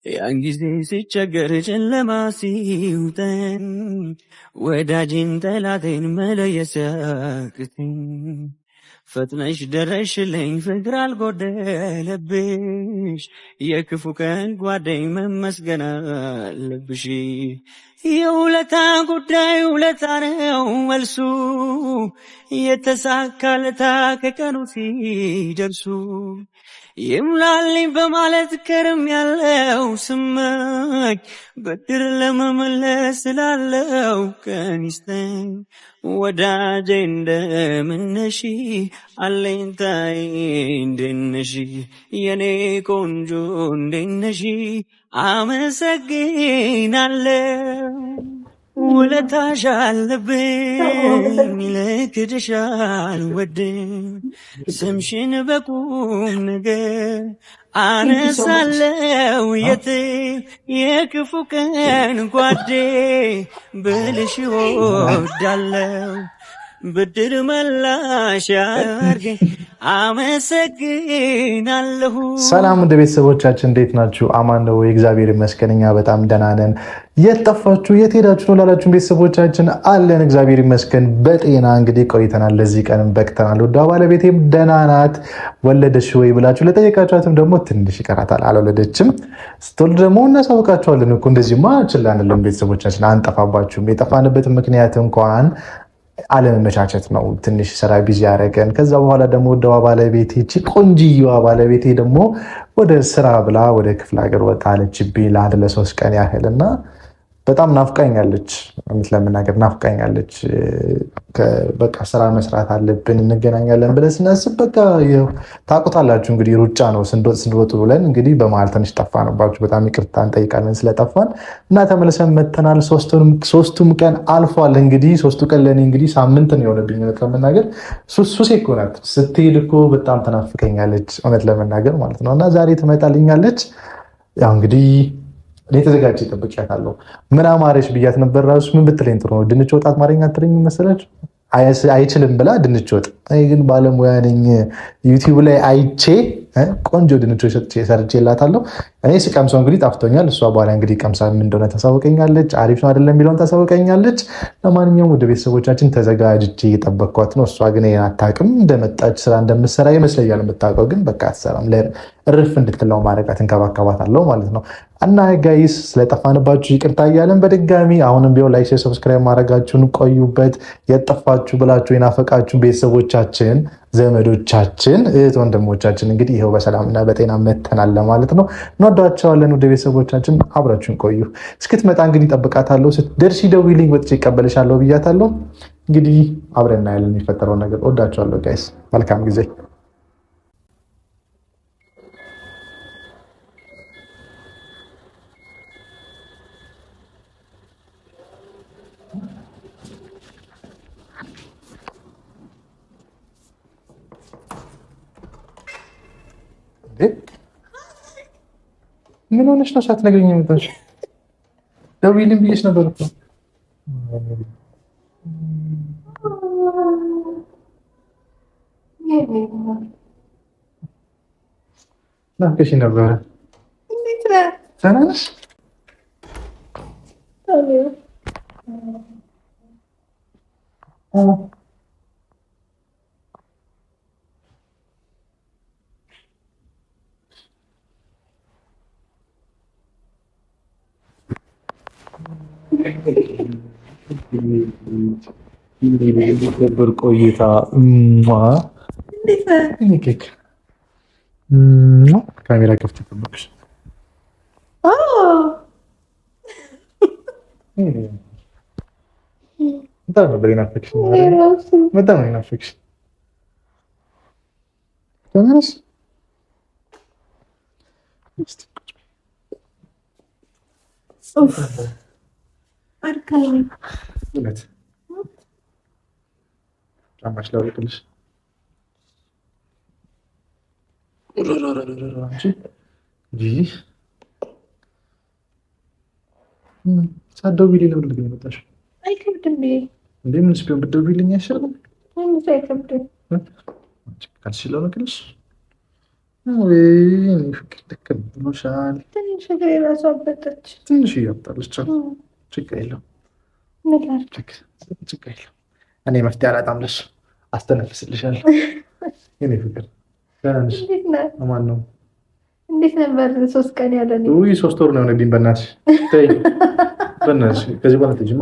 ያን ጊዜ ሲቸገር ጨለማ ሲውጠን ወዳጅን ጠላቴን መለየት ሲያቅተኝ ፈጥነሽ ደረሽልኝ ፍቅር አልጎደለብሽ የክፉ ቀን ጓደኝ መመስገን አለብሽ። የውለታ ጉዳይ ውለታ ነው መልሱ የተሳካለታ ከቀኑ ሲደርሱ ይምላልኝ በማለት ከርም ያለው ስመኝ ብድር ለመመለስ ስላለው ቀን ይስጠኝ። ወዳጄ እንደምነሽ አለኝታዬ እንደነሽ የኔ ቆንጆ እንደነሽ አመሰግናለሁ። ውለታሽ አለብኝ ልክድሽ አልወድም ስምሽን በቁም ነገር አነሳለው የትም የክፉ ቀን ጓዴ ብልሽ ወዳለው ብድር መላሽ ያርገኝ አመሰግናለሁ። ሰላም እንደ ቤተሰቦቻችን እንዴት ናችሁ? አማን ነው? እግዚአብሔር ይመስገን እኛ በጣም ደህና ነን። የት ጠፋችሁ የት ሄዳችሁ ነው ላላችሁ ቤተሰቦቻችን አለን እግዚአብሔር ይመስገን በጤና እንግዲህ ቆይተናል። ለዚህ ቀንም በቅተናል። ወደ ባለቤቴም ደህና ናት። ወለደሽ ወይ ብላችሁ ለጠየቃችኋትም ደግሞ ትንሽ ይቀራታል አልወለደችም። ስትወልድ ደግሞ እናሳውቃችኋለን እኮ እንደዚህማ ችላ አንልም። ቤተሰቦቻችን አንጠፋባችሁም። የጠፋንበት ምክንያት እንኳን አለመመቻቸት ነው። ትንሽ ስራ ቢዚ ያደረገን። ከዛ በኋላ ደግሞ ወደዋ ባለቤቴ እቺ ቆንጂዋ ባለቤቴ ደግሞ ወደ ስራ ብላ ወደ ክፍለ ሀገር ወጣለችብኝ ለአንድ ለ3 ቀን ያህልና በጣም ናፍቃኛለች። እውነት ለመናገር ናፍቃኛለች። በቃ ስራ መስራት አለብን እንገናኛለን ብለን ስናስብ በቃ ታውቁታላችሁ እንግዲህ ሩጫ ነው። ስንወጡ ብለን እንግዲህ በመሀል ትንሽ ጠፋንባችሁ። በጣም ይቅርታ እንጠይቃለን ስለጠፋን እና ተመልሰን መተናል። ሶስቱም ቀን አልፏል። እንግዲህ 3ቱ ቀን ለእኔ እንግዲህ ሳምንት ነው የሆነብኝ። እውነት ለመናገር ሱሴ እኮ ናት። ስትሄድ እኮ በጣም ተናፍቀኛለች እውነት ለመናገር ማለት ነው። እና ዛሬ ትመጣልኛለች። ያው እንግዲህ እኔ ተዘጋጅ ጠብቂያታለሁ። ምን አማረሽ ብያት ነበር። ራሱ ምን ብትለኝ ጥሩ ነው? ድንች ወጥ አማርኛ አትለኝ መሰለች አይችልም ብላ ድንች ወጥ። እኔ ግን ባለሙያ ነኝ። ዩቲዩብ ላይ አይቼ ቆንጆ ድንቾች ሰርቼላታለሁ። እኔ ስቀምሰው እንግዲህ ጣፍቶኛል። እሷ በኋላ እንግዲህ ቀምሳ ምን እንደሆነ ታሳውቀኛለች። አሪፍ ነው አይደለም የሚለውን ታሳውቀኛለች። ለማንኛውም ወደ ቤተሰቦቻችን ተዘጋጅቼ እየጠበቅኳት ነው። እሷ ግን ይሄን አታውቅም። እንደመጣች ስራ እንደምትሰራ ይመስለኛል የምታውቀው፣ ግን በቃ አትሰራም። እርፍ እንድትለው ማድረግ እንከባከባታለሁ ማለት ነው። እና ጋይስ ስለጠፋንባችሁ ይቅርታ እያለን በድጋሚ አሁንም ቢሆን ላይክ፣ ሼር፣ ሰብስክራይብ ማድረጋችሁን ቆዩበት። የጠፋችሁ ብላችሁ የናፈቃችሁ ቤተሰቦቻችን፣ ዘመዶቻችን፣ እህት ወንድሞቻችን እንግዲህ ይኸው በሰላምና በጤና መተናል ማለት ነው። እንወዳቸዋለን። ወደ ቤተሰቦቻችን አብራችሁን ቆዩ። እስክትመጣ እንግዲህ ጠብቃታለሁ። ስትደርሺ ደውዪልኝ ወጥቼ እቀበልሻለሁ ብያታለሁ። እንግዲህ አብረን እናያለን የሚፈጠረውን ነገር። ወዳቸዋለሁ ጋይስ። መልካም ጊዜ። ምን ሆነሽ ነው ሳትነግሪኝ የመጣሽው? ደውዪልኝ ብዬሽ ነበር እኮ። ናፍቀሽኝ ነበረ። ደህና ነሽ? ነበር ቆይታ። ካሜራ ከፍቼ ጠበቅሽ። በጣም ነበር የናፈቅሽ። በጣም ነው የናፈቅሽ። እውነት ጫማሽ ላውልቅልሽ? ሳትደውይልኝ ነው ልትገኝ የመጣሽው? አይከብድም እንዴ? ምንስ ቢሆን ብትደውይልኝ አይሻልም? ካልሽ ላውልቅልሽ? ትንሽ እያወጣለች ችግር የለውም። እኔ መፍትሄ አላጣምልሽ፣ አስተነፍስልሻለሁ። የእኔ ፍቅር ማን ነው? እንዴት ነበር 3 ቀን ያለ? 3 ወር ነው የሆነብኝ። በእናትሽ ተይኝ፣ በእናትሽ ከዚህ በኋላ ትጅማ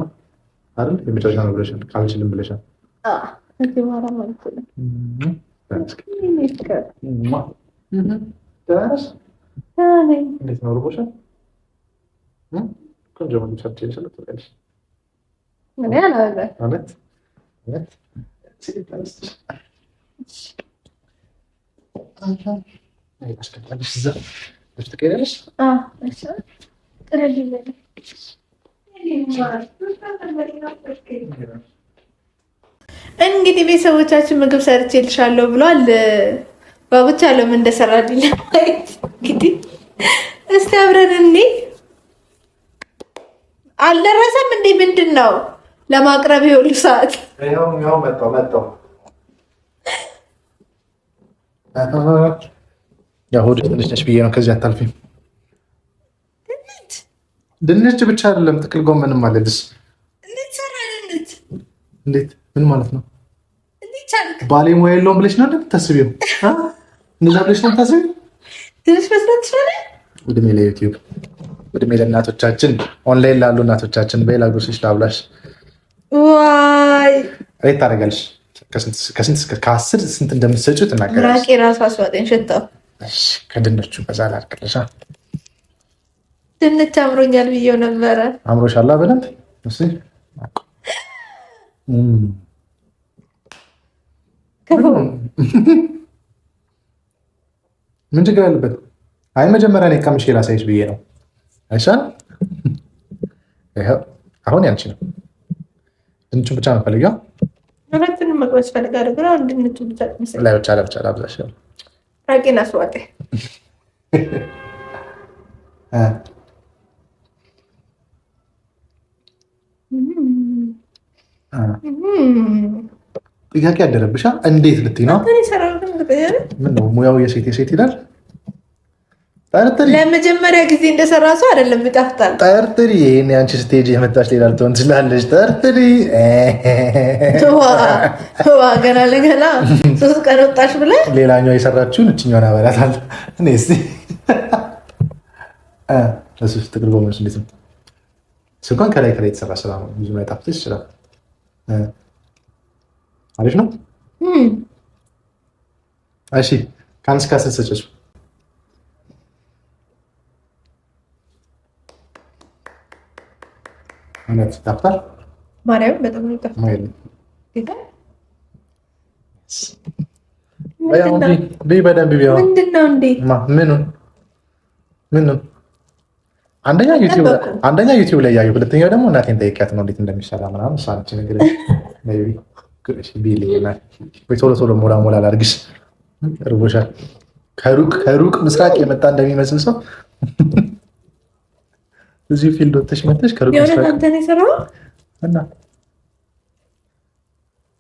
አይደል? የመጨረሻ ነው ብለሻል፣ ካልችልም ብለሻል። እዚህ በኋላ ማለት ነው። እንዴት ነው ርቦሻል? ቆንጆ ምግብ ሰርቼልሻል ትበያለሽ። ምን ያላለ ማለት እንግዲህ ቤተሰቦቻችን ምግብ ሰርቼልሻለሁ ብሏል። ባቡቻ ለምን እንደሰራልኝ እንግዲህ እስቲ አብረን እንዴ አልደረሰም እንዴ? ምንድን ነው ለማቅረብ ይኸውልህ ሰዓት ያው መጣው ያው ሆድ ትንሽ ነች ብዬ ነው። ከዚህ አታልፊም። ድንች ብቻ አይደለም ጥቅል ጎመንም አለ። ድስ እንዴት ምን ማለት ነው? ባለሙያ የለውም ብለሽ ነው እንደምታስቢው? እንደዛ ብለሽ ነው የምታስቢው? ድንች መስራት ትችላለህ? እድሜ ለዩቲዩብ፣ እድሜ ለእናቶቻችን፣ ኦንላይን ላሉ እናቶቻችን። በሌላ ጉርስሽ ላብላሽ። ዋይ ሬት ታደርጋለሽ። ከስንት እስከ 10 ስንት እንደምትሰጪው ትናገራለሽ። ራቄ ራሱ አስዋጠኝ ሽታው። እሺ ከድንቹ በዛ ላድርግልሽ። ድንች አምሮኛል ብዬው ነበረ። አምሮሻል በደንብ። እሺ ምን ችግር አለበት? አይ መጀመሪያ እኔ ቀምሼ ላሳይሽ ብዬ ነው። አይሻል? አሁን ያንቺ ነው። ድንቹ ብቻ ነው ፈልጊው። ሁለቱንም መቅመስ ፈልጋለሁ ግን አሁን ድንቹ ብቻ ቀምሰኝ። ለብቻ ላብዛሽ። ራቄን አስዋጠኝ። ጥያቄ ያደረብሻ እንዴት ልትይ ነው? ምን ነው ሙያው የሴት ይላል። ጠርጥሪ። ለመጀመሪያ ጊዜ እንደሰራ ሰው አይደለም ይጣፍጣል። ጠርጥሪ። ይሄን አንቺ ስቴጅ የመጣች ሌላ ልትሆን ትችላለች። ጠርጥሪ። ገና ለገና 3 ቀን ወጣሽ ብለህ ሌላኛው የሰራችውን እችኛውን አበላታለሁ እኔ። እስኪ እሱ ጥቅል ጎመን እንዴት ነው? ስኳን ከላይ የተሰራ ስራ ነው። ብዙ ላይጣፍጥ ይችላል። አሪፍ ነው። እሺ ከአንድ እስከ 10 ሰጨች። እውነት ይጣፍጣል። ማርያም በጣም ነው ይጣፍጣል። በደንብ ቢሆን ምንድን ነው እንዴ? ምኑን አንደኛ ዩቲዩብ ላይ ያየሁ፣ ሁለተኛው ደግሞ እናቴን ጠይቂያት ነው እንዴት እንደሚሰራ ምናምን። ሳንቺ ነገር ቶሎ ሞላ ላድርግሽ። እርቦሻል። ከሩቅ ምስራቅ የመጣ እንደሚመስል ሰው እዚህ ፊልድ ወጥተሽ መጥተሽ ከሩቅ ምስራቅ አንተ ነው የሰራው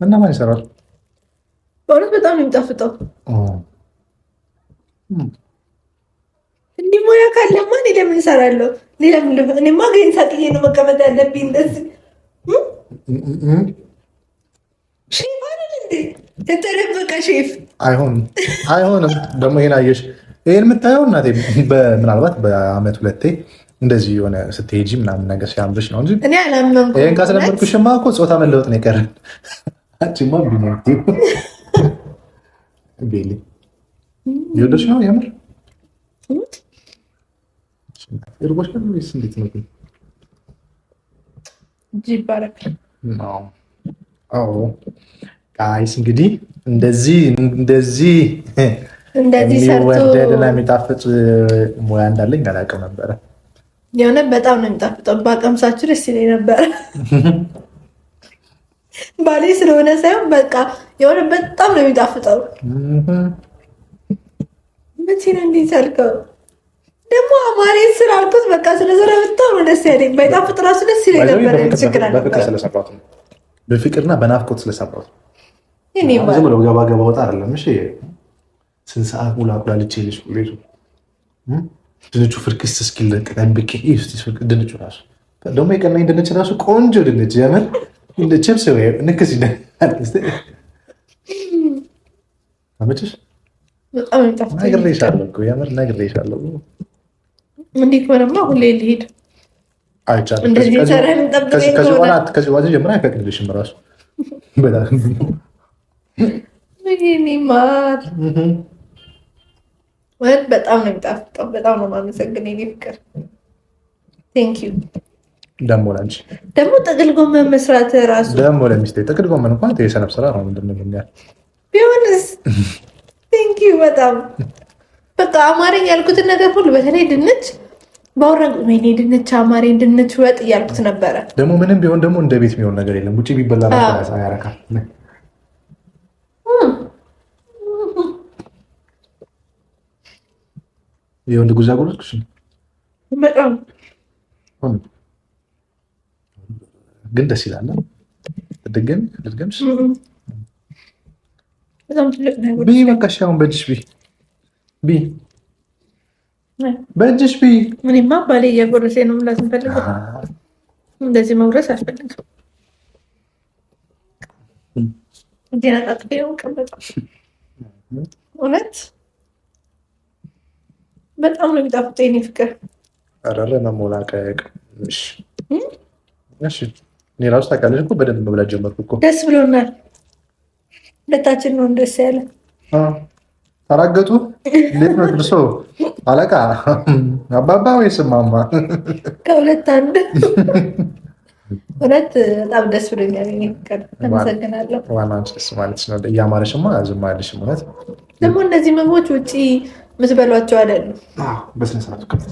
እና ማን ይሰራል? በእውነት በጣም ነው የሚጣፍጠው። እንዲህ ሙያ ካለማ እኔ ለምን እሰራለሁ? እኔማ ግን ሳቅዬ ነው መቀመጥ ያለብኝ። እንደዚህ ሼፍ አይደል እንዴ? የተደበቀ ሼፍ አይሆንም። ደግሞ ይሄን አየሽ፣ ይሄን የምታየው እናቴ ምናልባት በአመት 2 እንደዚህ የሆነ ስትሄጂ ምናምን ነገር ሲያምርሽ ነው እንጂ እኔ አላመንኩም። ይሄን ካስለመድኩሽማ እኮ ጾታ መለወጥ ነው የቀረን። አንቺማ ቢሞት ቤሊ ይወደሽ ነው የምር እርቦሽ ነው ወይስ እንዴት ነው? ጂባረክ ጋይስ እንግዲህ እንደዚህ የሚወደድና የሚጣፍጥ ሙያ እንዳለኝ አላውቅም ነበረ። የሆነ በጣም ነው የሚጣፍጠው። ባቀምሳችሁ ደስ ይለኝ ነበረ። ባሌ ስለሆነ ሳይሆን በቃ የሆነ በጣም ነው የሚጣፍጠው። መቼ ነው እንዴት ያልከው? ደግሞ አማሬ ስላልኩት በቃ ስለዘረ በጣም ነው ደስ ያለኝ። ባይጣፍጥ ራሱ ደስ ይለኝ ነበር። በፍቅርና በናፍቆት ስለሰራሁት ዝም ብሎ ገባ ወጣ አይደለም። እሺ ስንት ሰዓት ሙሉ አቁላልቼ ልጅ ቤቱ ድንቹ ፍርክስ እስኪለቅ ጠብቄ ድንቹ ራሱ ደግሞ የቀናኝ ድንች ራሱ ቆንጆ ድንች የምር እንደ ችፕስ ወይ ንክስ አመችሽ? በጣም ይጣፍጣል። ነግሬሻለሁ እኮ የምር ነግሬሻለሁ። እንዴት ሆነማ ሁሌ ልሄድ አይቻልም። ከዚህ በኋላ ጀምሮ አይፈቅድልሽም ራሱ ማር በጣም ነው የሚጣፍጠው። በጣም ነው የማመሰግነው የእኔ ፍቅር። ቴንክ ዩ። ደግሞ ላንቺ ደግሞ ጥቅል ጎመን መስራት ራሱ ደግሞ ለሚስቴ ጥቅል ጎመን እንኳን የሰነፍ ስራ ነው። ምንድን ነው ይኛል ቢሆንስ? ቴንክ ዩ በጣም በቃ አማረኝ ያልኩትን ነገር ሁሉ በተለይ ድንች ባወራን ወይኔ ድንች አማረኝ ድንች ወጥ እያልኩት ነበረ። ደግሞ ምንም ቢሆን ደግሞ እንደ ቤት የሚሆን ነገር የለም። ውጭ ቢበላ ያረካል። የወንድ ጉዛ ጉሮች በጣም ግን ደስ ይላል። ልድገምሽ በጣም ትልቅ ነው። በቃ እሺ፣ አሁን በእጅሽ በእጅሽ እኔማ ባሌ እያጎረሴ ነው የምላት እንፈልገው። እንደዚህ መውረስ አያስፈልግም። እጄን አጣጥፌ ነው የምቀመጠው። እውነት በጣም ነው የሚጣፍጠው የእኔ ፍቅር። ኧረ መሞላቀቅ። እሺ እኔ ራሱ ታውቂያለሽ እኮ በደንብ መብላት ጀመርኩ እኮ። ደስ ብሎናል። ሁለታችን ነው ደስ ያለ። ተራገጡ። እንዴት ነው ድርሶ አለቃ አባባ ወይስ እማማ? ከሁለት አንድ። እውነት በጣም ደስ ብሎኛል የእኔ ፍቅር። አመሰግናለሁ። ዋናው ደስ ማለት ነው። እያማረሽማ ዝም አልልሽም። እውነት ደግሞ እነዚህ ምግቦች ውጪ የምትበሏቸው አይደሉም። በስነ ስርዓቱ ከፍታ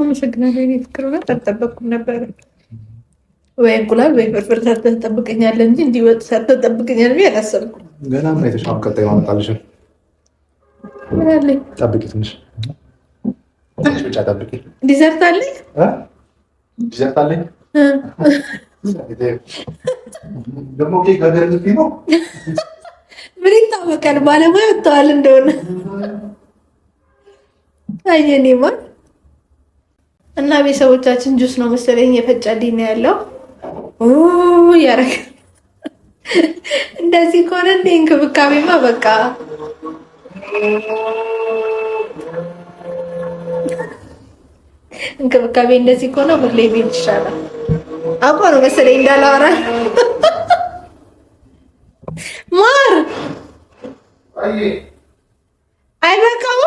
አመሰግናለሁ የእኔ ፍቅር። እውነት አልጠበቅኩም ነበር። ወይ እንቁላል ወይ ፍርፍር ሰርተህ ትጠብቀኛለህ እንጂ እንዲህ ወጥ ሰርተህ ትጠብቀኛለህ ብዬ አላሰብኩም። ገና ምን የተሻለ ቀጣይ ማመጣልሽ። ምን አለኝ? ጠብቂ፣ ትንሽ ብቻ ጠብቂ። ዲዘርት አለኝ ደግሞ ኬክ ሀገር ነው። ምን ይታወቃል? ባለሙያ ወጥተዋል እንደሆነ አየኔማ። እና ቤተሰቦቻችን ጁስ ነው መሰለኝ የፈጨልኝ ነው ያለው። ያረግ እንደዚህ ከሆነ እንደ እንክብካቤማ በቃ እንክብካቤ እንደዚህ ከሆነ ሁሌ ቤት ይሻላል። አውቆ ነው መሰለኝ እንዳላወራ። ማር አይበቃም።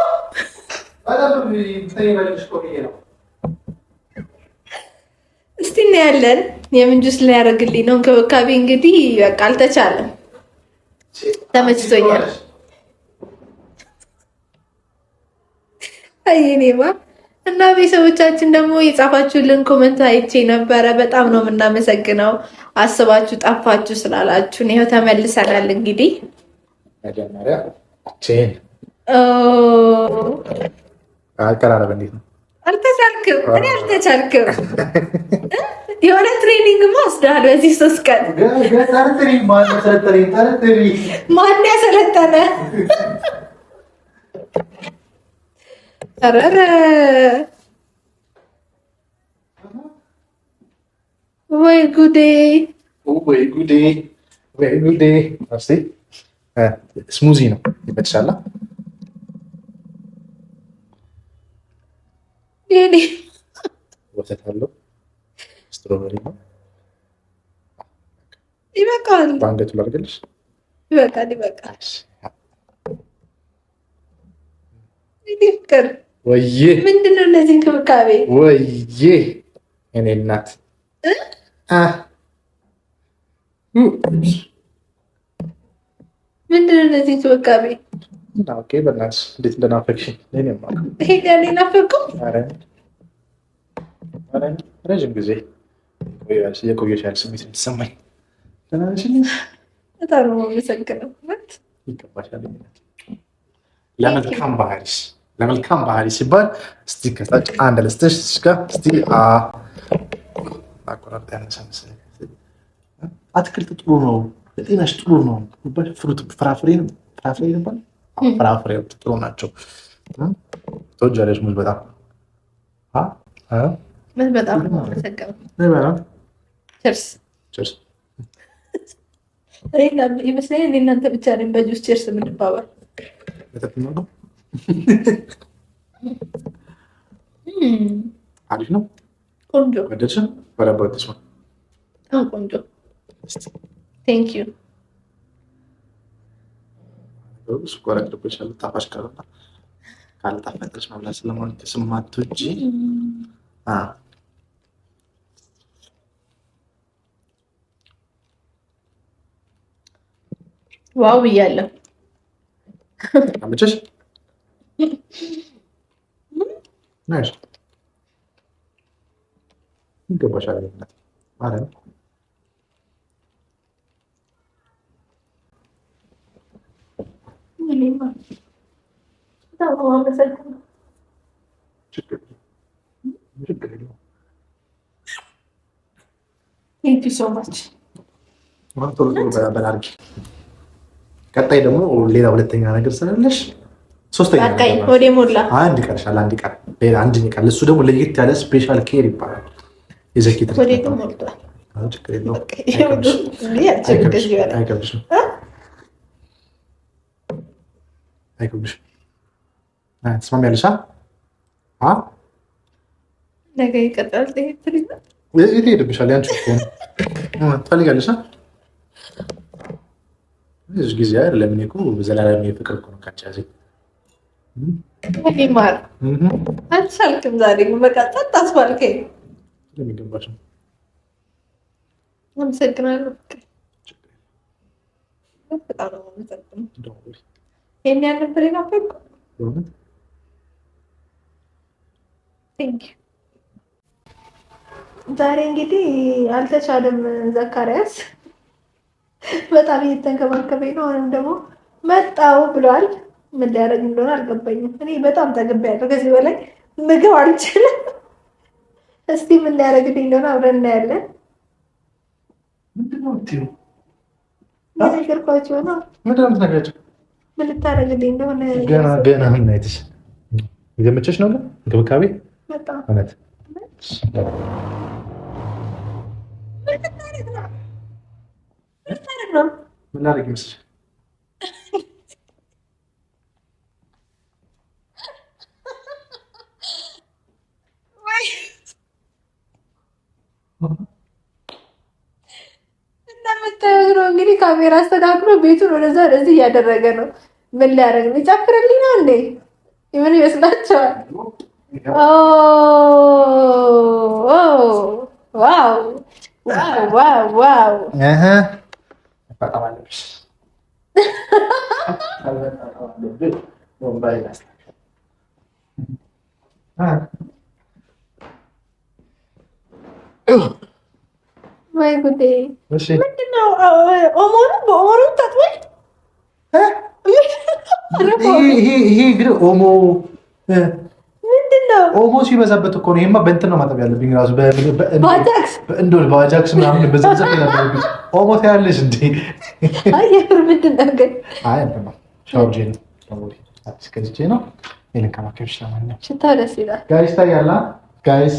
እስቲ እናያለን። የምን ጁስ ላይ ያደርግልኝ ነው እንክብካቤ። እንግዲህ በቃ አልተቻለም። ተመችቶኛል። አየኔማ እና ቤተሰቦቻችን ደግሞ የጻፋችሁልን ኮመንት አይቼ ነበረ። በጣም ነው የምናመሰግነው። አስባችሁ ጠፋችሁ ስላላችሁን ይኸው ተመልሰናል። እንግዲህ መጀመሪያ ቼን አቀራረብ እንዴት ነው? አልተቻልክም። እኔ አልተቻልክም። የሆነ ትሬኒንግ ወስደሃል በዚህ 3 ቀን። ማን ያሰለጠነ? ኧረ ወይ ጉዴ! ወይ ጉዴ! ወይ ጉዴ! እስኪ ስሙዚ ነው ይመችሻል? የኔ ወተት አለው፣ ስትሮበሪ ነው። ይበቃል። በአንገቱ ላድርግልሽ? ይበቃል፣ ይበቃል። ፍቅር ወይዬ! ምንድን ነው እነዚህ እንክብካቤ? ወይዬ! እኔ እናት ምንድን ነው እነዚህ እንክብካቤ? ኦኬ፣ በእናትሽ እንዴት እንደናፈቅሽኝ ይሄ ጋር ናፈቅኩ። ረዥም ጊዜ የቆየሽ ያህል ስሜት እንዲሰማኝ በጣም ነው የማመሰግነው። ይገባሻል። ለመልካም ባህሪሽ ለመልካም ባህሪ ሲባል እስቲ ከታች አንድ ልስጥሽ። እስከ እስቲ አቆራርጥ ያነሳ መሰለኝ አትክልት ጥሩ ነው፣ ለጤናሽ ጥሩ ነው። ፍሩት ፍራፍሬ ይባል ፍራፍሬዎች ጥሩ ናቸው። ተወጃለሽ ሙዝ በጣም በጣም ይመስለኛል። እናንተ ብቻ ነኝ በጁስ ቼርስ የምንባባል። አሪፍ ነው። ቆንጆ ቆንጆ። ቴንክ ዩ። ስኳር ያለበሻል ጣፋጭ ካልጣፈጠሽ መብላት ስለማትወጂ ዋው ብያለሁ። አመቸሽ? ናይስ ይገባሻል። ማለት ነው ቀጣይ ደግሞ ሌላ ሁለተኛ ነገር ስላለሽ ሶስተኛ ወደ ሞላ አንድ ቀርሻል። አንድ ቀር እሱ ደግሞ ለየት ያለ ስፔሻል ኬር ይባላል። የዘኪት አይከብድሽም። ትስማሚያለሽ? ነገ ይቀጥላል። የት ሄድብሻል? ያንቺ ትፈልጋለሽ? ብዙ ጊዜ አይደለም እኔ እኮ ዘላለም ፍቅር እኮ ነው ካንቺ ያዘኝ። ማር አልቻልክም ዛሬ መቃጣት አስባልከኝ። ለሚገባሽ ነው። አመሰግናለሁ። በጣም ነው የማመሰግነው። ይሄን ያህል ነበር የናፈቅኩት። ዛሬ እንግዲህ አልተቻለም። ዘካሪያስ በጣም እየተንከባከበኝ ነው። አሁንም ደግሞ መጣው ብሏል። ምን ሊያደርግ እንደሆነ አልገባኝም። እኔ በጣም ጠግቤያለሁ። ከዚህ በላይ ምግብ አልችልም። እስቲ ምን ሊያደርግልኝ እንደሆነ አብረን እናያለን። ነገርኳቸው ነው። ምን ልታደርግልኝ እንደሆነ ገና ምን አይተሽ የገመቸሽ ነው? እንክብካቤ በጣም እውነት ምን ላድርግ ይመስልሽ? እንደምታዩት ነው እንግዲህ ካሜራ አስተካክሎ ቤቱን ወደዛ ወደዚህ እያደረገ ነው። ምን ሊያደርግ ነው? ይጨፍርልኝ ነው እንዴ? ምን ይመስላችኋል? ዋው ዋው ወይ ጉዴ! ምንድን ነው? ኦሞ ነው? በኦሞ ነው ታጥበኝ? ይሄ ግን ኦሞ ምንድን ነው? ኦሞ ሲበዛበት እኮ ነው። ይሄማ በእንትን ነው ማጠብ ያለብኝ ራሱ በአጃክስ ምናምን በዘብዘብ ያለብኝ። ኦሞ ታያለሽ እንዴ? የምር ምንድን ነው ግን? ሻወር ጄል አዲስ ገዝቼ ነው የልንከባከብሽ። ለማንኛውም ሽታው ደስ ይላል። ጋይስ ታያላ ጋይስ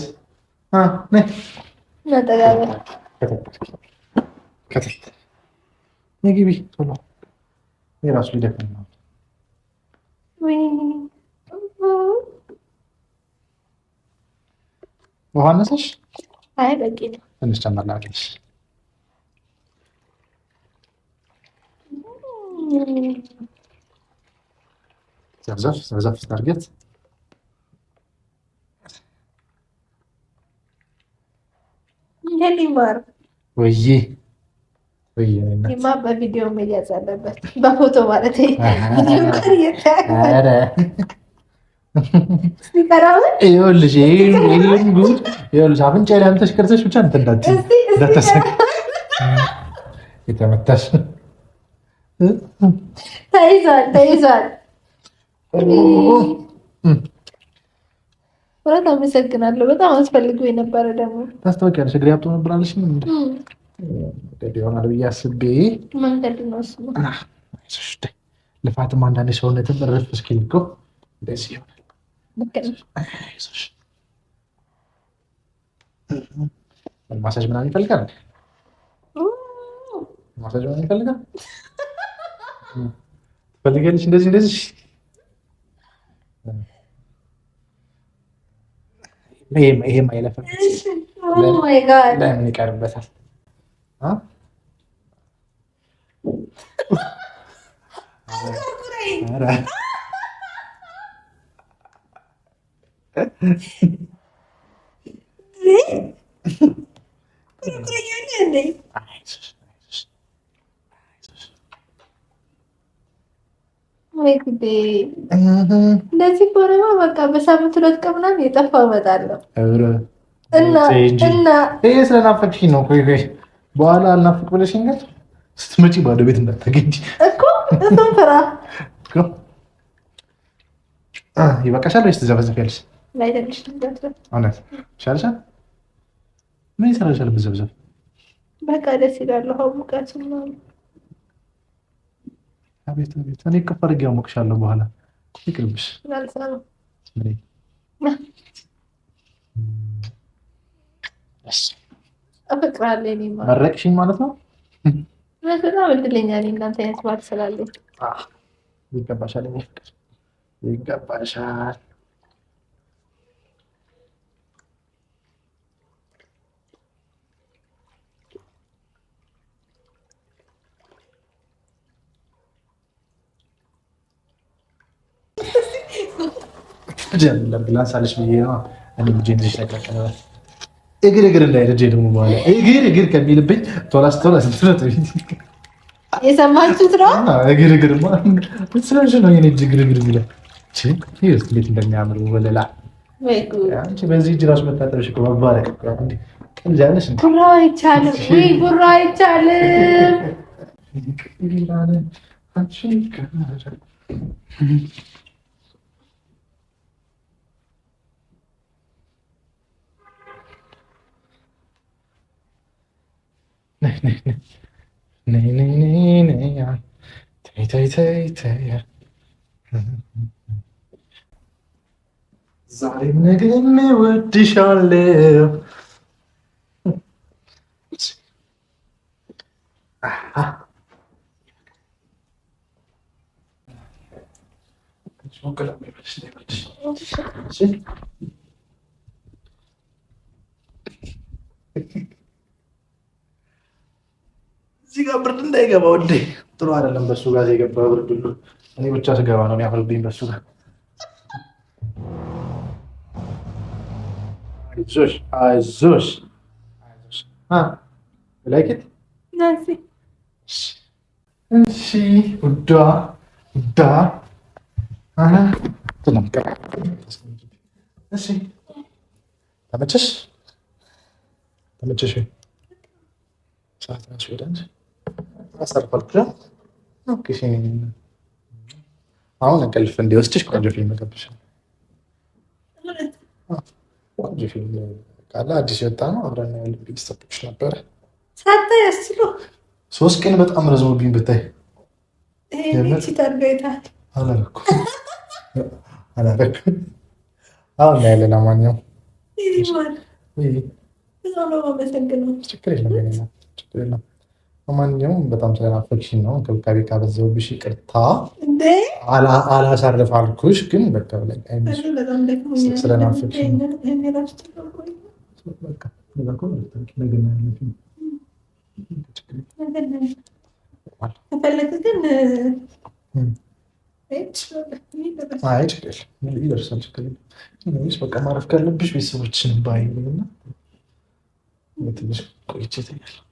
ግቢ ቶሎ የራሱ ሊደክም ነው። ውሃ አነሳሽ? አይ በቂ ነው። ትንሽ ጨመር ላድርግልሽ። ዘፍዘፍ ስታርገት ይሄን ይማ በቪዲዮ መያዝ አለበት፣ በፎቶ ማለት ይኸውልሽ አፍንጫ ላይ አምጥተሽ ቀርጸሽ ብቻ እንትን እንዳትሰቅ የተመታሽ ተይዟል። በጣም አመሰግናለሁ። በጣም አስፈልጎ የነበረ ደግሞ ታስታውቂያለሽ። እግሬ አብጦ ነበር አለሽ። ይሆናል ብዬ አስቤ መንገድ ነው እሱ። ልፋትም አንዳንድ ሰውነትም እረፍ እስኪል እኮ እንደዚህ ይሆናል። ማሳጅ ምናምን ይፈልጋል። ማሳጅ ምናምን ይፈልጋል። ትፈልጊያለሽ? እንደዚህ ይሄም አይለፍም። ለምን ይቀርበታል? እንደዚህ ከሆነማ በቃ በሳምንት 2 ቀን ምናምን የጠፋው እመጣለሁ እና ይሄ ስለናፈቅሽኝ ነው። ቆይ በኋላ አልናፍቅ ብለሽኝ ጋር ስትመጪ ባዶ ቤት እንዳታገኝ እኮ እሱን ፍራ። ይበቃሻል ወይስ ትዘበዘፊያለሽ? እውነት ይሻልሻል? ምን ይሰራሻል ብዘብዘብ? በቃ ደስ ይላል። ሙቀት ምናምን አቤት አቤት። እኔ ከፍ አድርጌ አሞቅሻለሁ። በኋላ ይቅርብሽ። መረቅሽኝ ማለት ነው። በጣም እድለኛ ነኝ እናንተ አይነት ባል ስላለኝ። ይገባሻል፣ ይገባሻል። ላንሳለሽ ብዬ ነው። እኔ ልጄ ልጅ ተቀቀለ እግር እንዳይደጀ ደግሞ በኋላ እግር ከሚልብኝ ቶላስ የሰማችሁት ነው። እግር ስለሽ ነው የኔ እጅ እግር የሚለው እንዴት እንደሚያምር ወለላ። አንቺ በዚህ እጅ ራሱ መታጠብሽ እኮ መባረክ ቀልጃለሽ። ጉራ አይቻልም ወይ ጉራ አይቻልም። ዛሬም ነገም እወድሻለሁ። እዚህ ጋር ብርድ እንዳይገባ ወዴ ጥሩ አይደለም። በሱ ጋር የገባ ብርድ ሁሉ እኔ ብቻ ስገባ ነው የሚያፈርብኝ። በሱ ጋር አይዞሽ አይዞሽ ላይክት እሺ ውዷ ውዷ እሺ ተመቸሽ ተመቸሽ ሰዓት ናቸው ወደንድ አሰርፋልኩ። አሁን እንቅልፍ እንዲወስድሽ ቆንጆ ፊልም ገብሻል። ቆንጆ ፊልም ቃላ አዲስ የወጣ ነው። አብረን ኦሊምፒክ ስጠብቅሽ ነበረ። ሳታይ ያስችሉ 3 ቀን በጣም ረዝሞብኝ ብታይ። አላረኩም። አሁን ያለ ለማንኛውም ችግር የለም። ለማንኛውም በጣም ስለናፈቅሽኝ ነው። እንክብካቤ ካበዛሁብሽ ይቅርታ። አላሳርፍ አልኩሽ፣ ግን በቃ ስለናፈቅሽኝ ይደርሳል። በቃ ማረፍ ካለብሽ ቤተሰቦችን ባይ እና ትንሽ ቆይቼ እተኛለሁ።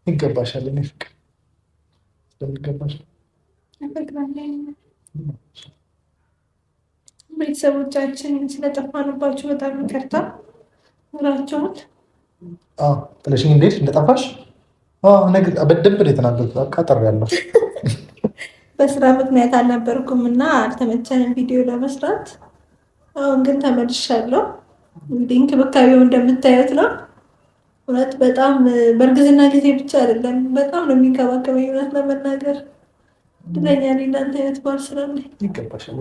ይገባሻል። እኔ ፍቅር ስለሚገባሻል። ቤተሰቦቻችን ስለጠፋንባችሁ በጣም ይቅርታ። ኑራቸውን ጥለሽኝ እንዴት እንደጠፋሽ በደንብ የተናገርኩት አቃጠር በስራ ምክንያት አልነበርኩም እና አልተመቸንም ቪዲዮ ለመስራት። አሁን ግን ተመልሻለሁ። እንግዲህ እንክብካቤው እንደምታዩት ነው። እውነት በጣም በእርግዝና ጊዜ ብቻ አይደለም፣ በጣም ነው የሚንከባከበኝ። እውነት ለመናገር ድለኛ እናንተ አይነት ባል ስላለኝ ይገባሻል።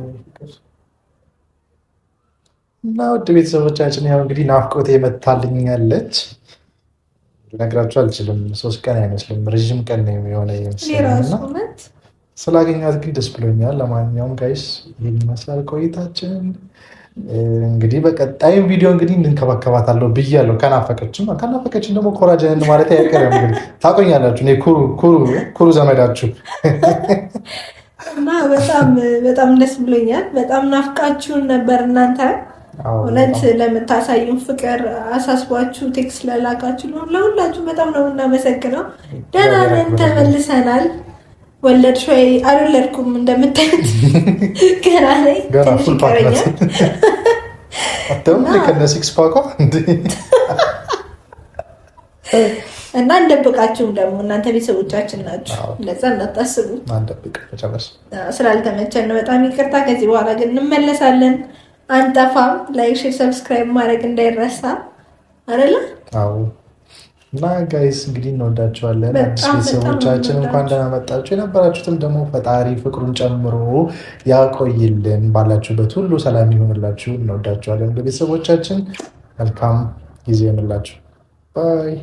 እና ውድ ቤተሰቦቻችን ያው እንግዲህ ናፍቆቴ የመታልኛለች ልነግራችሁ አልችልም። 3 ቀን አይመስልም፣ ረዥም ቀን ነው የሆነ ይመስላል። ስላገኘኋት ግን ደስ ብሎኛል። ለማንኛውም ጋይስ ይህን ይመስላል ቆይታችን። እንግዲህ በቀጣይ ቪዲዮ እንግዲህ እንንከባከባታለሁ ብያለሁ። ከናፈቀችን ደግሞ ኮራጀን ማለት አይቀርም። እንግዲህ ታቆኛላችሁ፣ እኔ ኩሩ ዘመዳችሁ እና በጣም ደስ ብሎኛል። በጣም ናፍቃችሁን ነበር እናንተ እውነት ለምታሳዩን ፍቅር አሳስቧችሁ ቴክስት ለላካችሁ ለሁላችሁ በጣም ነው የምናመሰግነው። ደህና ነን፣ ተመልሰናል። ወለድሽ ወይ? አልወለድኩም፣ እንደምታዩት ገና ነኝ። ትንሽ ይቀረኛል። ከነ ሲክስ ፓኳ እና እንደብቃችሁም ደግሞ እናንተ ቤተሰቦቻችን ናችሁ፣ ለዛ እንዳታስቡ። ስላልተመቸን ነው፣ በጣም ይቅርታ። ከዚህ በኋላ ግን እንመለሳለን፣ አንጠፋም። ላይክ፣ ሼር፣ ሰብስክራይብ ማድረግ እንዳይረሳ አይደለ? አዎ። እና ጋይስ እንግዲህ እንወዳችኋለን። አዲስ ቤተሰቦቻችን እንኳን ደህና መጣችሁ። የነበራችሁትም ደግሞ ፈጣሪ ፍቅሩን ጨምሮ ያቆይልን። ባላችሁበት ሁሉ ሰላም ይሆንላችሁ። እንወዳችኋለን። ቤተሰቦቻችን መልካም ጊዜ ይሆንላችሁ። ባይ